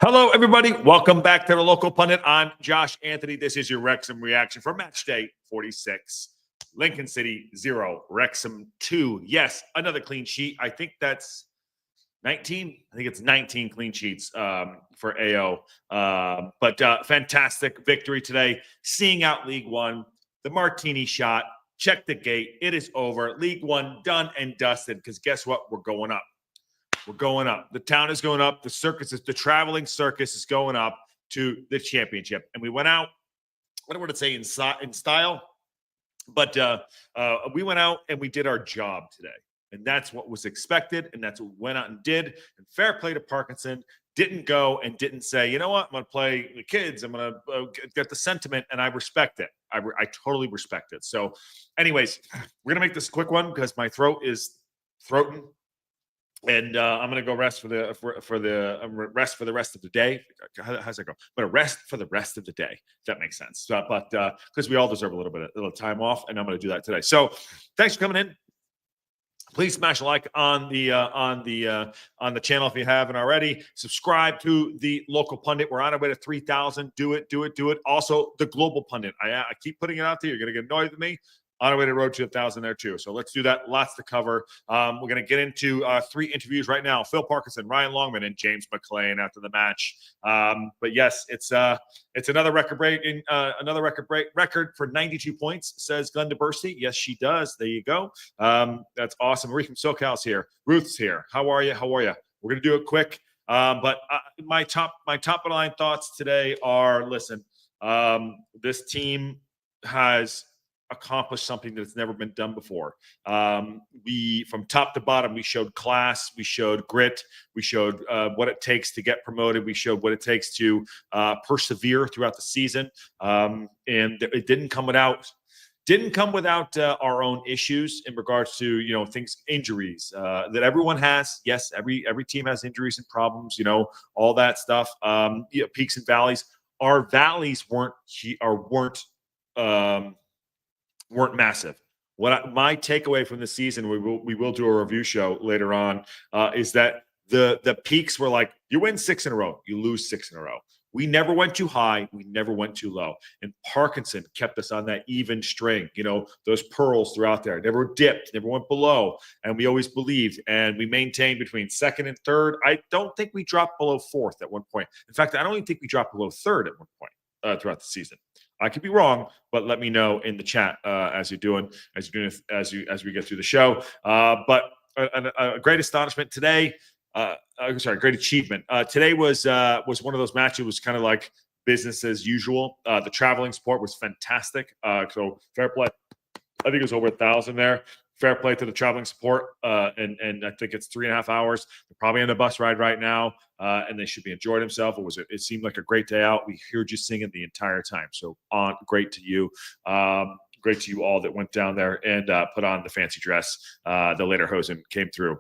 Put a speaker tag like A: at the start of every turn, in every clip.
A: Hello, everybody. Welcome back to the Local Pundit. I'm Josh Anthony. This is your Wrexham reaction for match day 46. Lincoln City 0, Wrexham 2. Yes, another clean sheet. I think that's 19. I think it's 19 clean sheets for AO. But fantastic victory today. Seeing out League One, the martini shot, check the gate. It is over. League One done and dusted because guess what? We're going up. We're going up. The town is going up. The traveling circus is going up to the championship. And we went out, I don't want to say in style, but we went out and we did our job today. And that's what was expected. And that's what we went out and did. And fair play to Parkinson. Didn't go and didn't say, you know what, I'm going to play the kids. I'm going to get the sentiment. And I respect it. I totally respect it. So anyways, we're going to make this a quick one because my throat is throating. And I'm gonna go rest for the rest for the rest of the day. How's that go? I'm gonna rest for the rest of the day. If that makes sense. But because we all deserve a little time off, and I'm gonna do that today. So thanks for coming in. Please smash a like on the channel if you haven't already. Subscribe to the Local Pundit. We're on our way to 3,000. Do it. Also, the Global Pundit. I keep putting it out there. You're gonna get annoyed with me. On our way to road to 1,000 there too. So let's do that. Lots to cover. We're going to get into 3 interviews right now. Phil Parkinson, Ryan Longman, and James McClain after the match. But yes, it's another record for 92 points, says Glenn DeBursey. Yes, she does. There you go. That's awesome. Marie from SoCal's here. Ruth's here. How are you? We're going to do it quick. But my top line thoughts today are: listen, this team has accomplished something that's never been done before. We, from top to bottom, we showed class, we showed grit, we showed what it takes to get promoted, we showed what it takes to persevere throughout the season, and it didn't come without our own issues in regards to things, injuries that everyone has. Yes, every team has injuries and problems, all that stuff. Peaks and valleys. Our valleys weren't massive. My takeaway from the season, we will do a review show later on, is that the peaks were like, you win 6 in a row, you lose 6 in a row. We never went too high, we never went too low. And Parkinson kept us on that even string, those pearls throughout there. Never dipped, never went below. And we always believed, and we maintained between 2nd and 3rd. I don't think we dropped below 4th at one point. In fact, I don't even think we dropped below 3rd at one point throughout the season. I could be wrong, but let me know in the chat as we get through the show. But a great astonishment today. Great achievement. Today was one of those matches. It was kind of like business as usual. The traveling support was fantastic. So fair play. I think it was over 1,000 there. Fair play to the traveling support, and I think it's 3.5 hours. They're probably on a bus ride right now, and they should be enjoying themselves. It seemed like a great day out. We heard you singing the entire time, so great to you. Great to you all that went down there and put on the fancy dress. The lederhosen came through.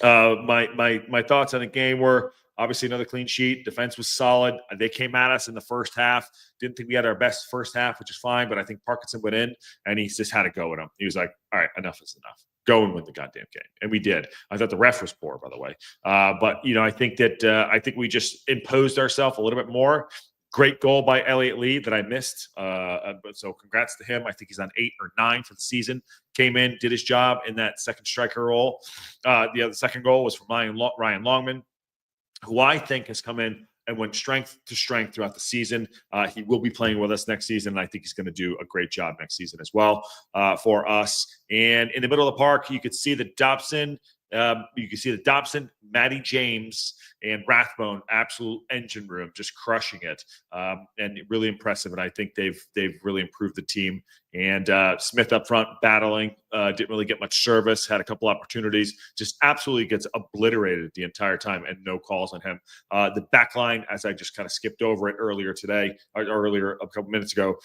A: My thoughts on the game were: obviously, another clean sheet. Defense was solid. They came at us in the first half. Didn't think we had our best first half, which is fine. But I think Parkinson went in, and he just had to go with him. He was like, all right, enough is enough. Go and win the goddamn game. And we did. I thought the ref was poor, by the way. But, I think we just imposed ourselves a little bit more. Great goal by Elliot Lee that I missed. So congrats to him. I think he's on 8 or 9 for the season. Came in, did his job in that second striker role. The second goal was from Ryan Longman, who I think has come in and went strength to strength throughout the season. He will be playing with us next season, and I think he's going to do a great job next season as well for us. And in the middle of the park, you could see the Dobson. Matty James, and Rathbone, absolute engine room, just crushing it, and really impressive. And I think they've really improved the team. And Smith up front battling, didn't really get much service, had a couple opportunities, just absolutely gets obliterated the entire time, and no calls on him. The back line, as I just kind of skipped over it earlier a couple minutes ago,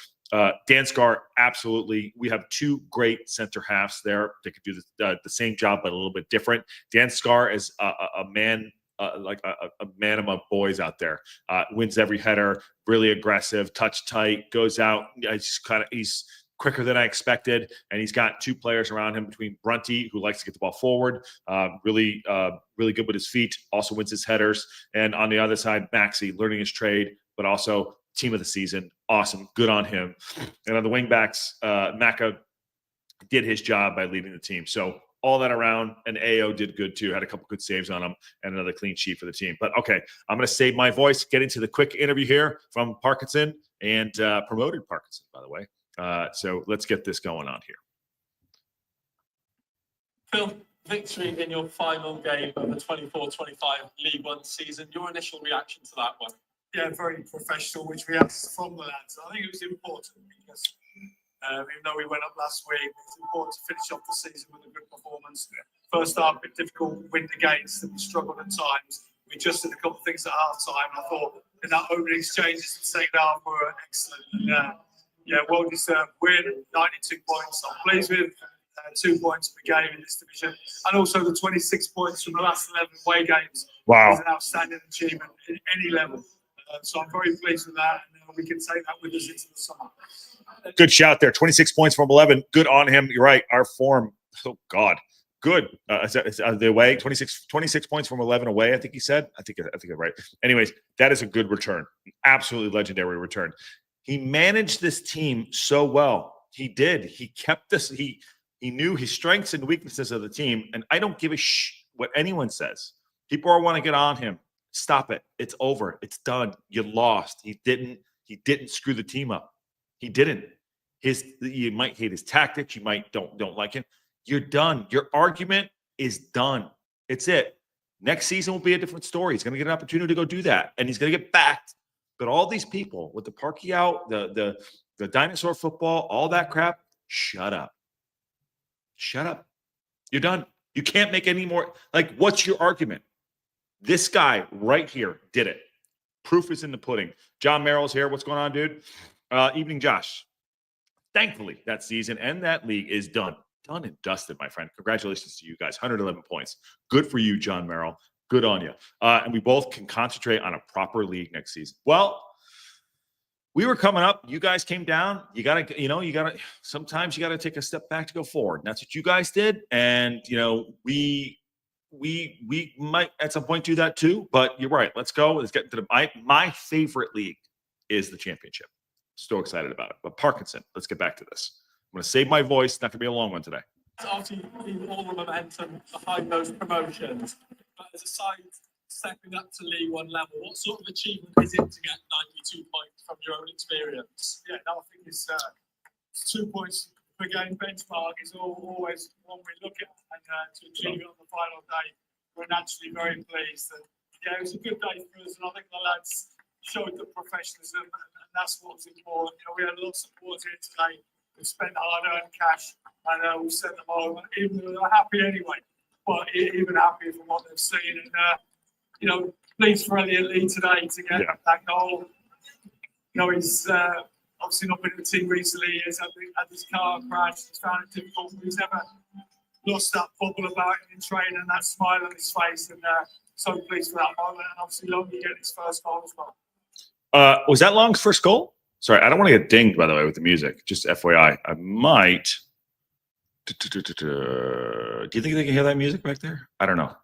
A: Dan Scar, absolutely. We have 2 great center halves there. They could do the same job, but a little bit different. Dan Scar is a man, like a man among boys out there. Wins every header, really aggressive, touch tight, goes out. He's quicker than I expected. And he's got 2 players around him between Brunty, who likes to get the ball forward, really good with his feet, also wins his headers. And on the other side, Maxey, learning his trade, but also team of the season. Awesome. Good on him. And on the wing backs, Maka did his job by leading the team. So all that around, and AO did good too. Had a couple good saves on him and another clean sheet for the team. But okay, I'm going to save my voice, get into the quick interview here from Parkinson, and promoted Parkinson, by the way. So let's get this going on here.
B: Phil, victory in your final game of the 24-25 League One season. Your initial reaction to that one?
C: Yeah, very professional, which we had from the lads. I think it was important because even though we went up last week, it's important to finish off the season with a good performance. First half, a bit difficult, win the games, and we struggled at times. We adjusted a couple of things at half time. I thought in that opening exchanges in the second half were excellent. And, yeah, well deserved win, 92 points. I'm pleased with 2 points per game in this division, and also the 26 points from the last 11 away games.
A: Wow,
C: is an outstanding achievement in any level. So I'm very pleased with that, and we can take that with us into the summer.
A: Good shout there. 26 points from 11. Good on him. You're right. Our form, oh God, good. The away 26 points from 11 away. I think he said. I think I'm right. Anyways, that is a good return. Absolutely legendary return. He managed this team so well. He did. He kept this. He knew his strengths and weaknesses of the team. And I don't give a what anyone says. People are want to get on him. Stop it. It's over. It's done. You lost. He didn't screw the team up. He didn't. You might hate his tactics. You might don't like him. You're done. Your argument is done. It's it. Next season will be a different story. He's going to get an opportunity to go do that, and he's going to get backed. But all these people with the parky out, the dinosaur football, all that crap, shut up. Shut up. You're done. You can't make any more. Like, what's your argument? This guy right here did it. Proof is in the pudding. John Merrill's here. What's going on, dude? Evening, Josh. Thankfully, that season and that league is done. Done and dusted, my friend. Congratulations to you guys. 111 points. Good for you, John Merrill. Good on you. And we both can concentrate on a proper league next season. Well, we were coming up. You guys came down. Sometimes you got to take a step back to go forward. And that's what you guys did. And, we might at some point do that too. But you're right. Let's go. Let's get to my favorite league is the championship. So excited about it. But Parkinson, let's get back to this. I'm going to save my voice. Not going to be a long one today.
B: Obviously, all the momentum behind those promotions. But as a side stepping up to League One level, what sort of achievement is it to get 92 points from your own experience?
C: Yeah, no, I think it's 2 points per game benchmark is always one we look at, and to achieve it on the final day, we're naturally very pleased. And yeah, it was a good day for us, and I think the lads showed the professionalism, and that's what's important. We had a lot of support here today. We spent hard-earned cash, and we sent them home, even though they're happy anyway, but even happier from what they've seen. And pleased for Elliot Lee today to get that goal. He's obviously not been in the team recently. He's had his car crash. He's found it difficult. He's never lost that bubble about him in training and that smile on his face. And so pleased for that moment. And obviously, Long getting his first goal as well.
A: Was that Long's first goal? Sorry, I don't want to get dinged, by the way, with the music. Just FYI. I might. Do you think they can hear that music back there? I don't know.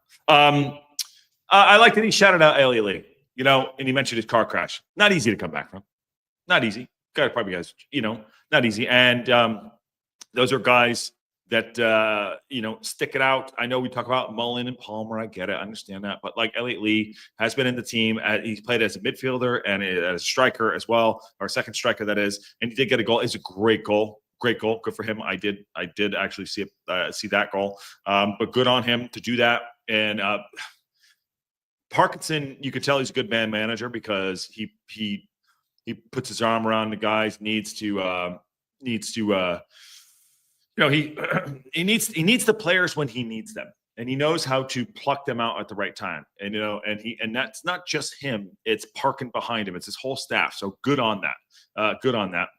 A: I like that he shouted out Elliot Lee, and he mentioned his car crash. Not easy to come back from. Not easy. Guys, not easy. And those are guys that, stick it out. I know we talk about Mullen and Palmer. I get it. I understand that. But like Elliot Lee has been in the team. He's played as a midfielder and as a striker as well, or second striker, that is. And he did get a goal. It's a great goal. Great goal. Good for him. I did actually see that goal. But good on him to do that. And Parkinson, you could tell he's a good man manager because he puts his arm around the guys, he needs the players when he needs them, and he knows how to pluck them out at the right time. And and that's not just him; it's Parkin behind him. It's his whole staff. So good on that.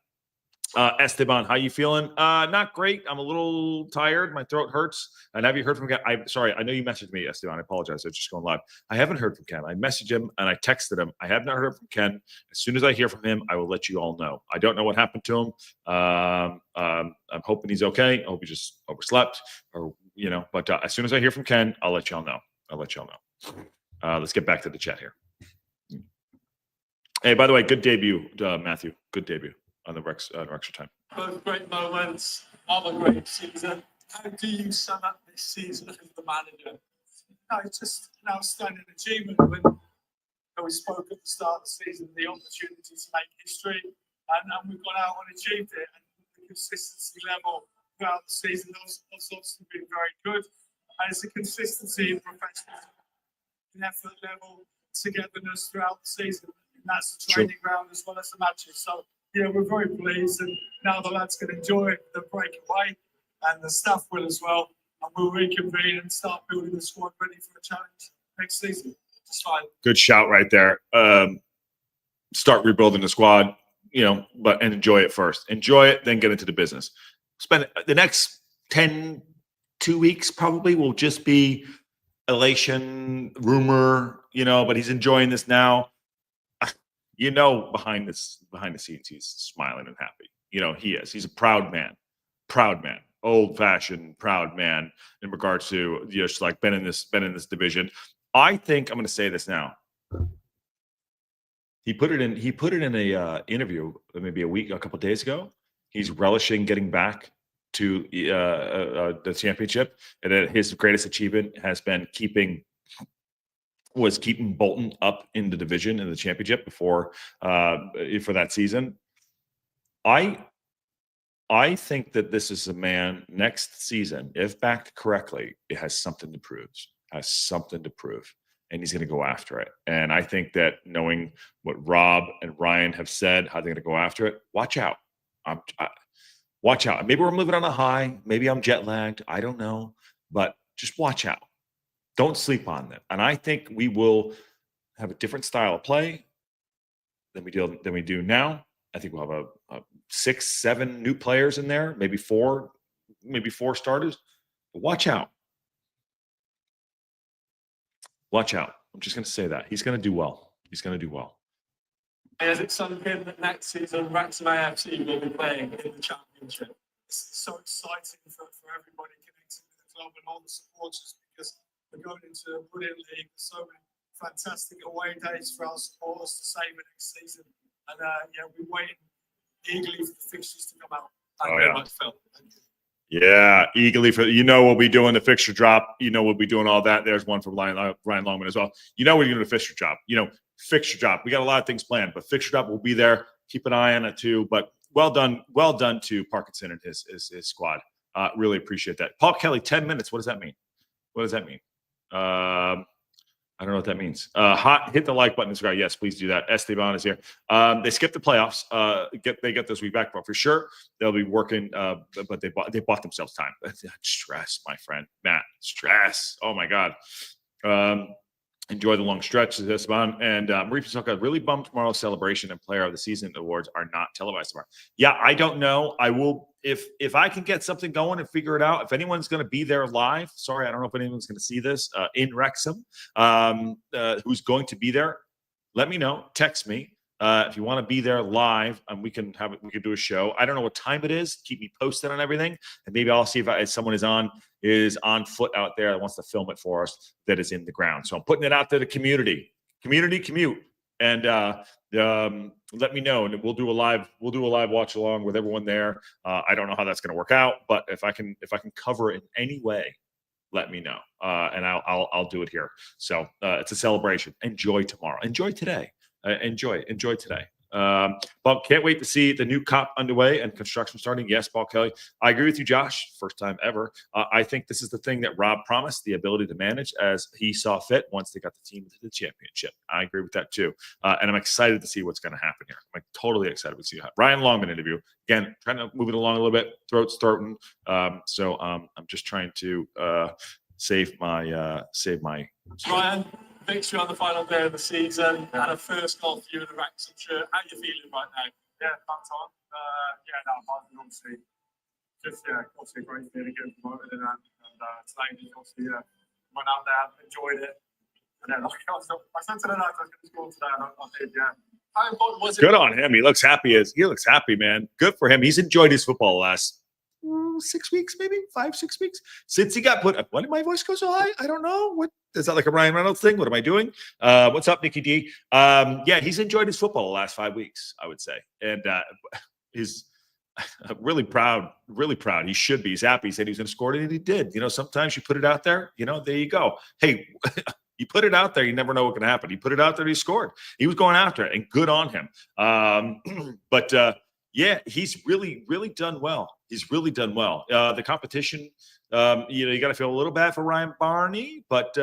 A: Esteban, how you feeling? Not great. I'm a little tired. My throat hurts. And have you heard from Ken? I'm sorry. I know you messaged me, Esteban. I apologize. I was just going live. I haven't heard from Ken. I messaged him and I texted him. I have not heard from Ken. As soon as I hear from him, I will let you all know. I don't know what happened to him. I'm hoping he's okay. I hope he just overslept or, but as soon as I hear from Ken, I'll let y'all know. Let's get back to the chat here. Hey, by the way, good debut, Matthew. Good debue on the Wrexham time.
B: Both great moments of a great season. How do you sum up this season as the manager?
C: It's just an outstanding achievement. When we spoke at the start of the season, the opportunity to make history, and we've gone out and achieved it. And the consistency level throughout the season has obviously been very good. And it's a consistency in professionalism, in effort level, togetherness throughout the season. And that's the training ground as well as the matches. So, we're very pleased, and now the lads can enjoy the breakaway, and the staff will as well. And we'll reconvene and start building the squad ready for a challenge next season. Just fine.
A: Good shout right there. Start rebuilding the squad, and enjoy it first. Enjoy it, then get into the business. Spend the next 2 weeks probably will just be elation, rumor, but he's enjoying this now. Behind the scenes, he's smiling and happy. He is. He's a proud man, old-fashioned proud man in regards to just like been in this division. I think I'm going to say this now. He put it in a interview maybe a couple of days ago. He's relishing getting back to the championship, and that his greatest achievement has been keeping Bolton up in the division in the championship before for that season. I think that this is a man next season, if backed correctly, it has something to prove. And he's going to go after it. And I think that knowing what Rob and Ryan have said, how they're going to go after it, watch out. Watch out. Maybe we're moving on a high. Maybe I'm jet lagged. I don't know. But just watch out. Don't sleep on them. And I think we will have a different style of play than we do now. I think we'll have a 6-7 new players in there, maybe four starters. But watch out. Watch out. I'm just going to say that. He's going to do well.
B: As it's sunk in that next season, Wrexham AFC will be playing in the championship.
C: It's so exciting for everybody connected with the club and all the supporters, because we're going into a brilliant league. There's so many fantastic away days for our supporters to save it next season. And we're waiting eagerly for the fixtures to come out.
B: Thank you very much, Phil. Thank you.
A: Yeah, eagerly for we'll be doing the fixture drop. We'll be doing all that. There's one from Ryan Longman as well. We're doing the fixture drop. Fixture drop. We got a lot of things planned, but fixture drop will be there. Keep an eye on it too. But well done to Parkinson and his squad. Really appreciate that. Paul Kelly, 10 minutes. What does that mean? I don't know what that means. Hit the like button. This guy. Yes, please do that. Esteban is here. They skipped the playoffs. They get this week back, but for sure they'll be working. But they bought themselves time. Stress, my friend Matt. Stress. Oh my God. Enjoy the long stretch, Esteban. And Marie Pasoka, really bummed tomorrow's celebration and Player of the Season awards are not televised tomorrow. Yeah, I don't know. I will if I can get something going and figure it out. If anyone's going to be there live, sorry, I don't know if anyone's going to see this in Wrexham. Who's going to be there? Let me know. Text me if you want to be there live, and we can do a show. I don't know what time it is. Keep me posted on everything, and maybe I'll see if someone is on foot out there that wants to film it for us that is in the ground. So I'm putting it out to the community commute, and let me know, and we'll do a live watch along with everyone there. I don't know how that's going to work out, but if I can cover it in any way, let me know, and I'll do it here. So it's a celebration. Enjoy tomorrow. Enjoy today. Enjoy today. But can't wait to see the new COP underway and construction starting. Yes, Paul Kelly. I agree with you, Josh. First time ever. I think this is the thing that Rob promised, the ability to manage as he saw fit once they got the team into the championship. I agree with that too. And I'm excited to see what's going to happen here. I'm totally excited to see Ryan Longman interview. Again, trying to move it along a little bit. Throat's throating. So I'm just trying to save my
B: Ryan, victory on the final day of the season and a first goal for you in the Wrexham shirt. How are you feeling right now?
C: Yeah, that time. Yeah, that was obviously obviously a great feeling getting promoted and that. And today, obviously, went out there, enjoyed it. And then, I said to the lads, I was going to score today, and I did, yeah.
B: How important was it?
A: Good on him. He looks happy. He looks happy, man. Good for him. He's enjoyed his football the last 6 weeks, maybe 5-6 weeks since he got put. Why did my voice go so high? I don't know. What is that, like a Ryan Reynolds thing? What am I doing? What's up, Nikki D? Yeah, he's enjoyed his football the last 5 weeks, I would say, and he's really proud. Really proud. He should be. He's happy. He said he was going to score it, and he did. You know, sometimes you put it out there. You know, there you go. Hey. You put it out there, you never know what can happen. He put it out there, he scored. He was going after it, and good on him. Yeah, he's really, really done well. He's really done well. The competition, you got to feel a little bad for Ryan Barney, but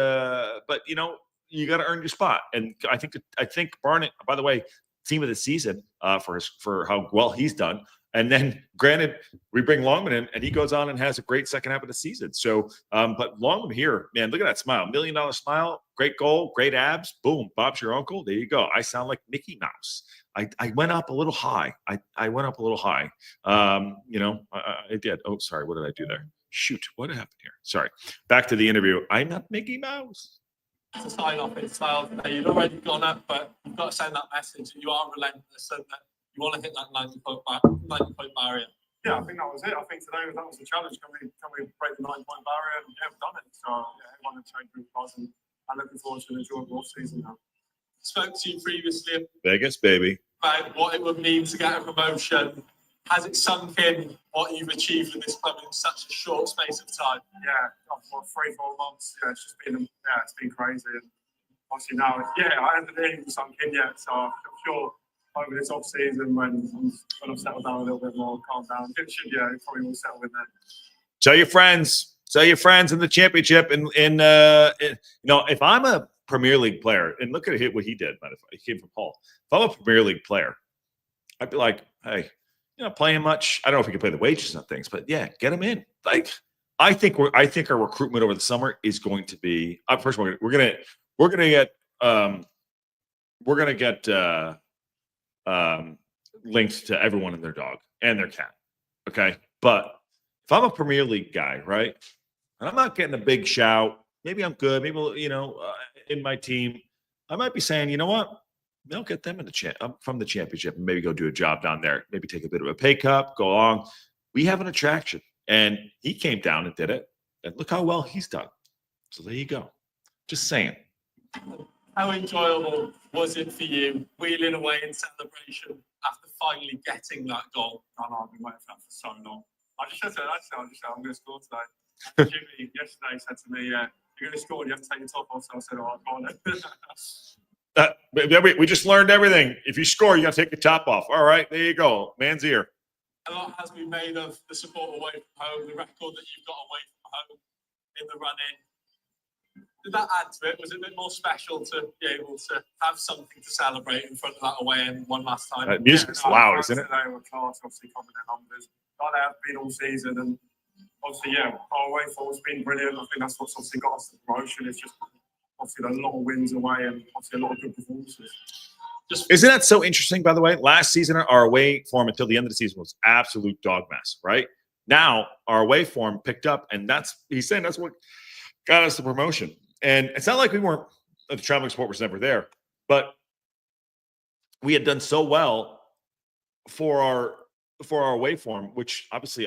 A: you know, you got to earn your spot. And I think Barney, by the way, team of the season for how well he's done. And then, granted, we bring Longman in, and he goes on and has a great second half of the season. So, but Longman here, man, look at that smile. $1 million smile, great goal, great abs. Boom, Bob's your uncle. There you go. I sound like Mickey Mouse. I went up a little high. I went up a little high. You know, I did. Oh, sorry. What did I do there? Shoot, what happened here? Sorry. Back to the interview. I'm not Mickey Mouse.
B: To sign off it, so you've already gone up, but you've got to send that message that you are relentless and that you want to hit that 90-point barrier.
C: Yeah, I think that was it. I think today that was the challenge. Can we break the 90-point barrier? And yeah, we've done it. So yeah, everyone had changed with us, and I'm looking forward to an enjoyable off season now.
B: Spoke to you previously
A: Vegas, baby.
B: about what it would mean to get a promotion. Has it sunk in what you've achieved with this club in such a short space of time?
C: Yeah, for 3-4 months. Yeah, it's been crazy. And obviously now, I haven't even sunk in yet. So I'm sure over this off season, when I've settled down a little bit more, calm down, it probably will settle in then.
A: Tell your friends in the championship. You know, if I'm a Premier League player, and look at what he did, he came from Paul. If I'm a Premier League player, I'd be like, hey, you're not playing much. I don't know if we can play the wages and things, but yeah, get him in. Like, I think our recruitment over the summer is going to be. First of all, we're gonna get linked to everyone and their dog and their cat. Okay, but if I'm a Premier League guy, right, and I'm not getting a big shout, maybe I'm good. Maybe in my team, I might be saying, you know what? They'll get them in from the championship and maybe go do a job down there. Maybe take a bit of a pay cut, go along. We have an attraction, and he came down and did it. And look how well he's done. So there you go. Just saying.
B: How enjoyable was it for you wheeling away in celebration after finally getting that goal?
C: I know, I've been waiting for that for so long. I just said I'm going to score today. Jimmy yesterday said to me, you're going to score and you have to take your top off. So I said, oh, go on.
A: We just learned everything. If you score, you got to take your top off. All right, there you go. Man's ear.
B: A lot has been made of the support away from home, the record that you've got away from home in the run-in. Did that add to it? Was it a bit more special to be able to have something to celebrate in front of that away end one last time?
A: Music's loud, isn't it?
C: Today were class, obviously, coming in numbers. Like they have been all season, and obviously, our away form has been brilliant. I think that's what's obviously got us the promotion. It's just obviously a lot of wins away and obviously a lot of good performances.
A: Isn't that so interesting, by the way? Last season, our away form until the end of the season was absolute dog mess, right? Now, our away form picked up, and he's saying that's what got us the promotion. And it's not like we weren't, the traveling support was never there, but we had done so well for our away form, which obviously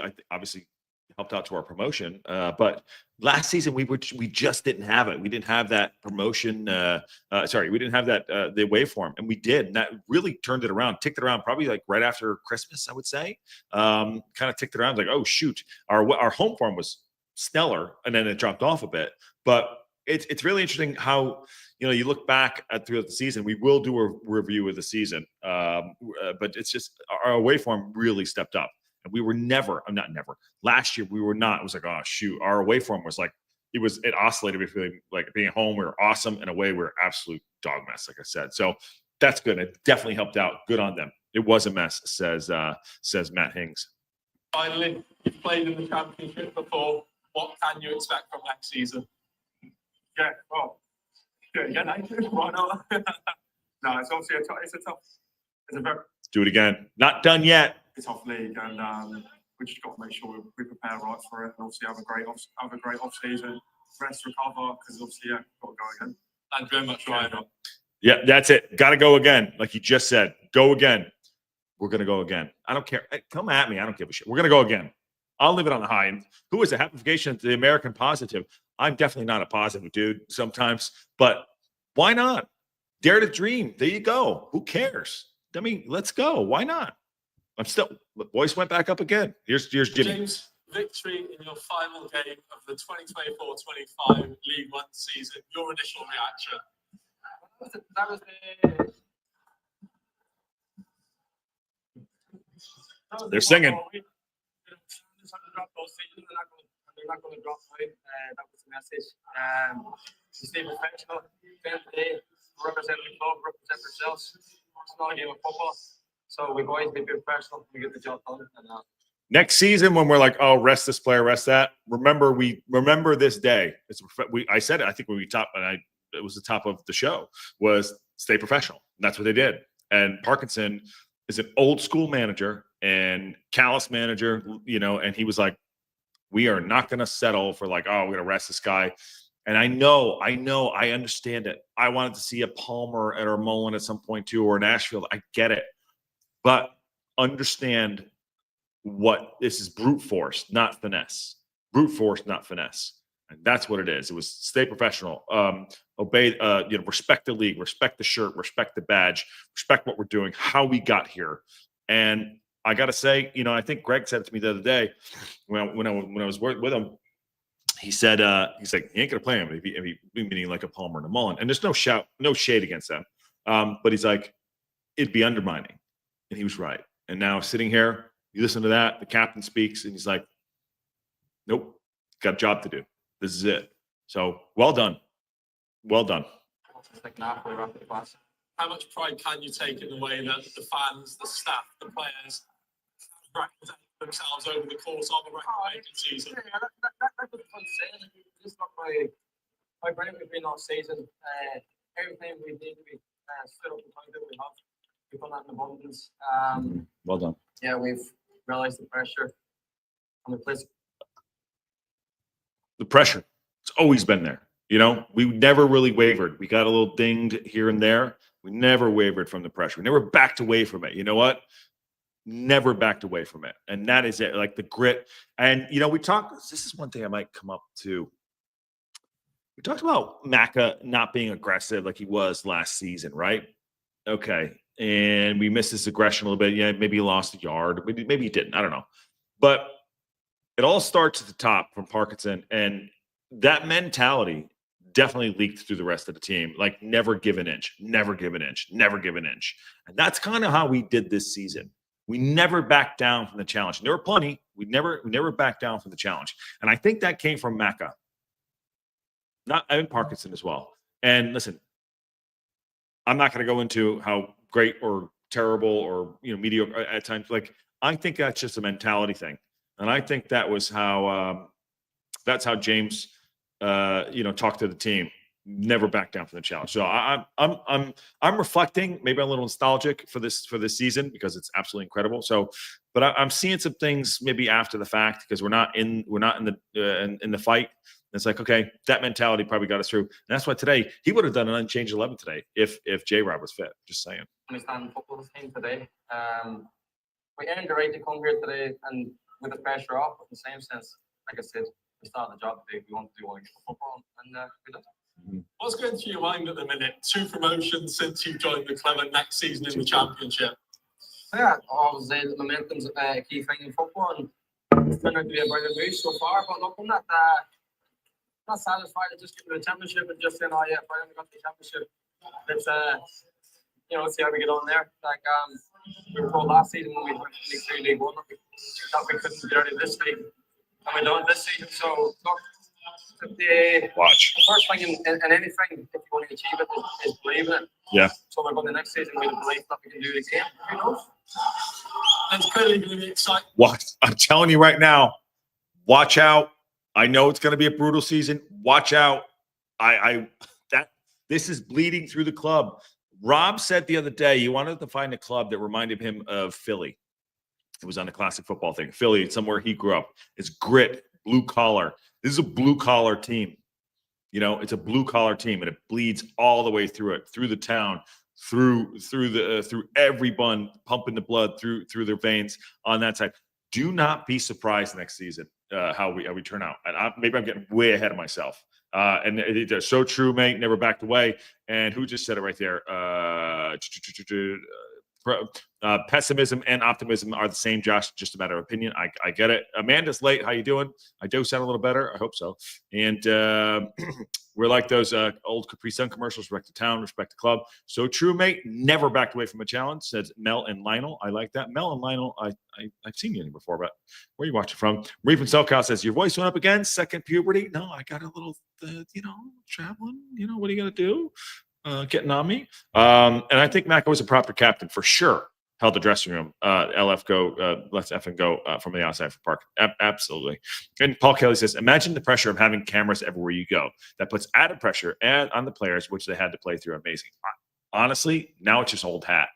A: helped out to our promotion. But last season we just didn't have it. We didn't have that promotion. We didn't have that the away form, and we did. And that really turned it around, ticked it around. Probably like right after Christmas, I would say. Kind of ticked it around. Like, oh shoot, our home form was stellar, and then it dropped off a bit. But it's really interesting how you look back throughout the season. We will do a review of the season, but it's just our away form really stepped up. And we were not never. Last year we were not. It was like, oh shoot, our away form was like it oscillated between like being at home we were awesome and away we were absolute dog mess, like I said. So that's good. It definitely helped out. Good on them. It was a mess, says Matt Hings.
B: Finally, you've played in the championship before. What can you expect from next season?
C: Yeah, well, why not? No, it's obviously it's a very
A: Do it again. Not done yet.
D: It's off league, and we just got to make sure we prepare right for it, and obviously have a great off season, rest, recover, because obviously got to go again.
B: Thank you very much, Ryan.
A: Yeah, that's it. Got to go again. Like you just said, go again. We're going to go again. I don't care. Hey, come at me. I don't give a shit. We're going to go again. I'll leave it on the high end. Who is a amplification to the American positive? I'm definitely not a positive dude sometimes, but why not? Dare to dream. There you go. Who cares? I mean, let's go. Why not? The voice went back up again. Here's Jimmy.
B: James, victory in your final game of the 2024-25 League One season. Your initial reaction?
E: That was
A: They're singing.
C: They're not going to drop away. That was the message. To stay professional, today, represent the club, represent ourselves. It's not a game of football. So we've always been professional. We get the job done. And,
A: Next season, when we're like, oh, rest this player, rest that. Remember this day. I said it. I think when we top, and it was the top of the show, was stay professional. And that's what they did. And Parkinson is an old school manager and callous manager, and he was like, we are not going to settle for like, oh, we're going to rest this guy. And I understand it. I wanted to see a Palmer at our Mullen at some point too, or an Ashfield. I get it. But understand what this is: brute force, not finesse. Brute force, not finesse. And that's what it is. It was stay professional, obey, respect the league, respect the shirt, respect the badge, respect what we're doing, how we got here. And I got to say, I think Greg said it to me the other day when I was with him. He said, he's like, he ain't gonna play him if he meaning like a Palmer and a Mullen. And there's no shade against them. But he's like, it'd be undermining. And he was right. And now sitting here, you listen to that, the captain speaks, and he's like, nope, got a job to do. This is it. So well done. Well done.
B: How much pride can you take in the way that the fans, the staff, the players represent themselves over the course of a record-breaking season?
E: Yeah, that's what I'm saying. Just not my brain we've been all season. Everything we need to be stood up and trying to do we have. We've done that in abundance.
A: Well done.
E: Yeah, we've realised the pressure on the place.
A: The pressure, it's always been there. We never really wavered. We got a little dinged here and there. We never wavered from the pressure. We never backed away from it. You know what? Never backed away from it. And that is it, like the grit. And, we talked, this is one thing I might come up to. We talked about Macca not being aggressive like he was last season, right? Okay. And we missed his aggression a little bit. Yeah, maybe he lost a yard. Maybe he didn't. I don't know. But it all starts at the top from Parkinson. And that mentality definitely leaked through the rest of the team. Like never give an inch, never give an inch, never give an inch. And that's kind of how we did this season. We never backed down from the challenge. There were plenty. We never backed down from the challenge. And I think that came from Macca. And Parkinson as well. And listen, I'm not going to go into how great or terrible or mediocre at times. Like I think that's just a mentality thing. And I think that was how that's how James talked to the team. Never back down from the challenge. So I'm reflecting. Maybe I'm a little nostalgic for this season because it's absolutely incredible. So, but I'm seeing some things maybe after the fact because we're not in the fight. It's like, okay, that mentality probably got us through. And that's why today he would have done an unchanged 11 today if J-Rob was fit. Just saying.
E: Understand football team today. We earned the right to come here today and with the pressure off. But in the same sense, like I said, we started the job today. We want to do all football and we done.
B: What's going through your mind at the minute? 2 promotions since you joined the club and next season in the championship.
E: Yeah, obviously the momentum's a key thing in football and it's turned out to be a very good move so far. But look, I'm not satisfied with just getting the championship and just saying, oh yeah, finally got the championship. It's let's see how we get on there. Like we were told last season when we went to League 1 that we couldn't get out of this league. And we done this season. So look, the first thing in anything, if you want to achieve it, is believing it.
A: Yeah.
E: So we're going the next season with the belief that we can do it again. Who knows?
B: And it's clearly going to be exciting.
A: What I'm telling you right now, watch out. I know it's going to be a brutal season. Watch out. This is bleeding through the club. Rob said the other day he wanted to find a club that reminded him of Philly. It was on the classic football thing. Philly, somewhere he grew up. It's grit, blue collar. This is a blue collar team. You know, it's a blue collar team, and it bleeds all the way through it, through the town, through everyone, pumping the blood through their veins on that side. Do not be surprised next season how we turn out. And maybe I'm getting way ahead of myself. And they're so true, mate. Never backed away. And who just said it right there? Pessimism and optimism are the same, Josh. Just a matter of opinion. I get it. Amanda's late. How you doing? I do sound a little better. I hope so. And we're like those old Capri Sun commercials. Respect the town, respect the club. So true, mate. Never backed away from a challenge. Says Mel and Lionel. I like that. Mel and Lionel. I've seen you before, but where are you watching from? Reef and SoCal says your voice went up again. Second puberty. No, I got a little, traveling. What are you gonna do? Getting on me. And I think Mac was a proper captain for sure. Held the dressing room. LF go, let's F and go from the outside for Park. Absolutely. And Paul Kelly says, imagine the pressure of having cameras everywhere you go. That puts added pressure on the players, which they had to play through. Amazing. Honestly, now it's just old hat.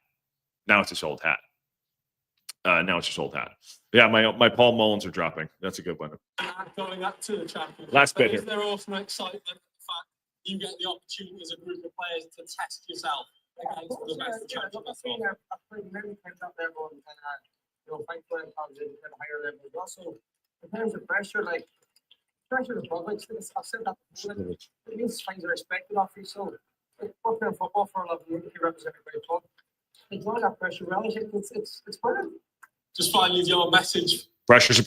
A: Now it's just old hat. Yeah, my Paul Mullins are dropping. That's a good one.
B: Going up to the championship.
A: Last bit here.
B: Is there also excitement in the fact you get the opportunity as a group of players to test yourself against the best champions?
E: I've played many times up there, and fight for it at a higher level. Also, in terms of pressure, pressure is public. I've said that before. It means things are expected of you. So, working in football for 11 years, if you represent a great club, enjoy that pressure. Relish it. It's brilliant.
B: Just finally, your message.
A: Pressure is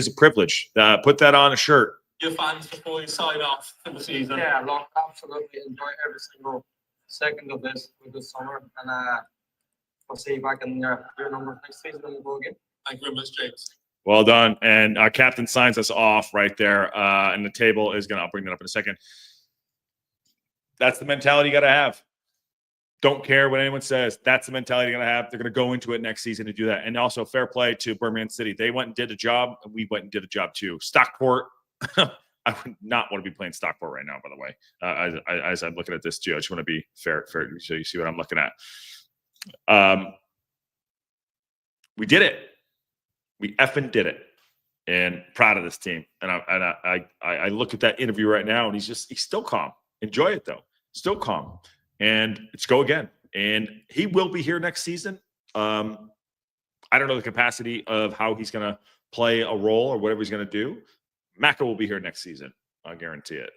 A: a privilege. Put that on a shirt.
B: Your fans before you sign off for the season.
E: Yeah, absolutely enjoy every single second of this with the summer, and we'll see you back in your number next season and we'll go again.
B: Thank you very much, James.
A: Well done. And our captain signs us off right there. And the table is I'll bring that up in a second. That's the mentality you got to have. Don't care what anyone says. That's the mentality you're going to have. They're going to go into it next season to do that. And also fair play to Birmingham City. They went and did a job, and we went and did a job too. Stockport. I would not want to be playing Stockport right now, by the way. As I'm looking at this too, I just want to be fair so you see what I'm looking at. We did it. We effing did it. And proud of this team. And I look at that interview right now, and he's still calm. Enjoy it though. Still calm. And let's go again. And he will be here next season. I don't know the capacity of how he's going to play a role or whatever he's going to do. Maka will be here next season. I guarantee it.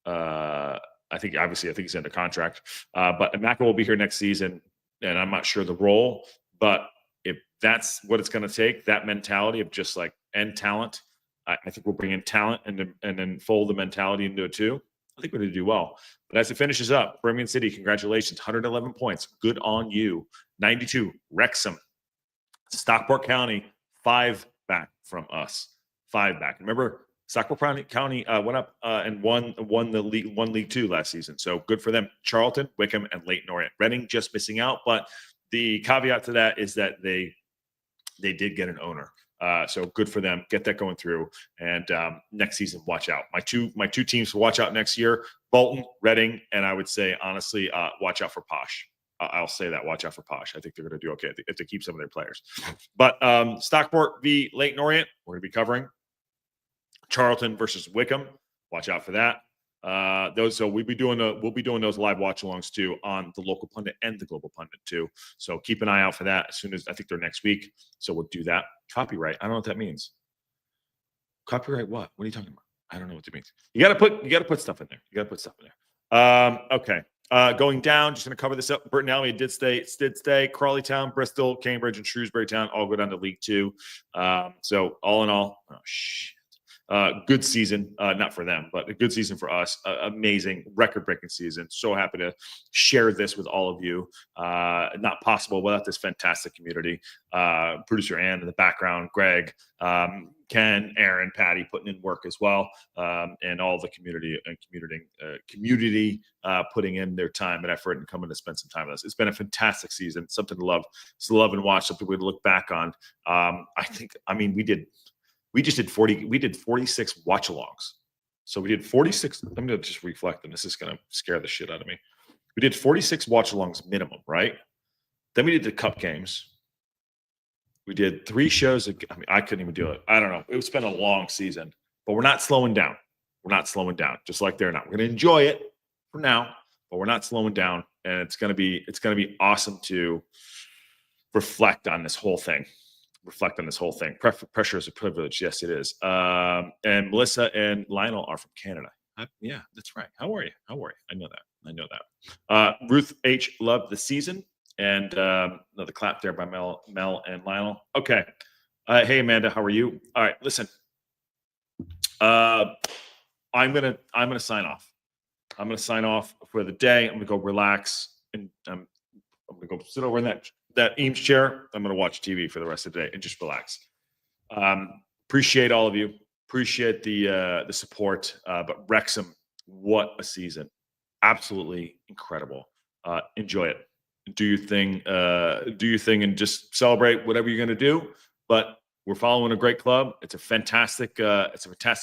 A: I think he's under contract. But Maka will be here next season, and I'm not sure the role. But if that's what it's going to take, that mentality of just and talent, I think we'll bring in talent and then fold the mentality into it too. I think we're going to do well. But as it finishes up, Birmingham City, congratulations, 111 points. Good on you. 92, Wrexham. Stockport County, 5 back from us. 5 back. Remember, Stockport County went up and won the league, won League 2 last season. So good for them. Charlton, Wickham, and Leyton Orient. Reading just missing out. But the caveat to that is that they did get an owner. So good for them. Get that going through. And next season, watch out. My two teams to watch out next year, Bolton, Reading, and I would say, honestly, watch out for Posh. I'll say that. Watch out for Posh. I think they're going to do okay if they keep some of their players. But Stockport v. Leyton Orient, we're going to be covering. Charlton versus Wickham. Watch out for that. We'll be doing those live watch-alongs too on the local pundit and the global pundit too. So keep an eye out for that as soon as I think they're next week. So we'll do that. Copyright. I don't know what that means. Copyright what? What are you talking about? I don't know what it means. You gotta put stuff in there. Okay. Going down, just gonna cover this up. Burton Elliot did stay. Crawley Town, Bristol, Cambridge, and Shrewsbury Town all go down to League 2. So all in all, good season, not for them, but a good season for us. Amazing, record-breaking season. So happy to share this with all of you. Not possible without this fantastic community. Producer Ann in the background, Greg, Ken, Aaron, Patty putting in work as well, and all the community putting in their time and effort and coming to spend some time with us. It's been a fantastic season, something to love and watch, something we look back on. We did 46 watch-alongs. So we did 46. I'm going to just reflect, and this is going to scare the shit out of me. We did 46 watch-alongs minimum, right? Then we did the cup games. We did 3 shows. I mean, I couldn't even do it. I don't know. It's been a long season, but we're not slowing down. We're not slowing down, just like they're not. We're going to enjoy it for now, but we're not slowing down. And it's going to be awesome to reflect on this whole thing. Pressure is a privilege. Yes, it is. And Melissa and Lionel are from Canada. Yeah, that's right. How are you? I know that. Ruth H. loved the season. And another clap there by Mel and Lionel. Okay. Hey, Amanda, how are you? All right, listen. I'm gonna sign off. I'm gonna sign off for the day. I'm gonna go relax, and I'm gonna go sit over in that Eames chair. I'm gonna watch TV for the rest of the day and just relax. Appreciate all of you. Appreciate the support. But Wrexham, what a season! Absolutely incredible. Enjoy it. Do your thing, and just celebrate whatever you're going to do. But we're following a great club. It's a fantastic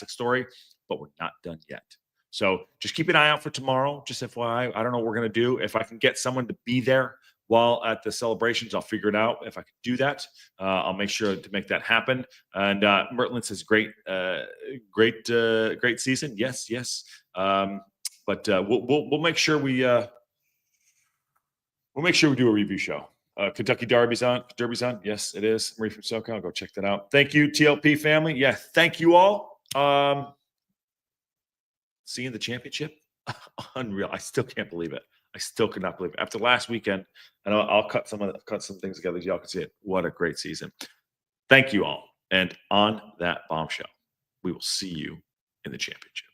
A: story, but we're not done yet. So just keep an eye out for tomorrow. Just FYI, I don't know what we're going to do. If I can get someone to be there while at the celebrations, I'll figure it out. If I can do that, I'll make sure to make that happen. And Mertland says, great season. Yes. But we'll make sure we. We'll make sure we do a review show. Kentucky Derby's on. Yes, it is. Marie from SoCal. I'll go check that out. Thank you, TLP family. Yeah, thank you all. See you in the championship. Unreal. I still can't believe it. I still could not believe it. After last weekend, and I'll cut some things together so y'all can see it. What a great season. Thank you all. And on that bombshell, we will see you in the championship.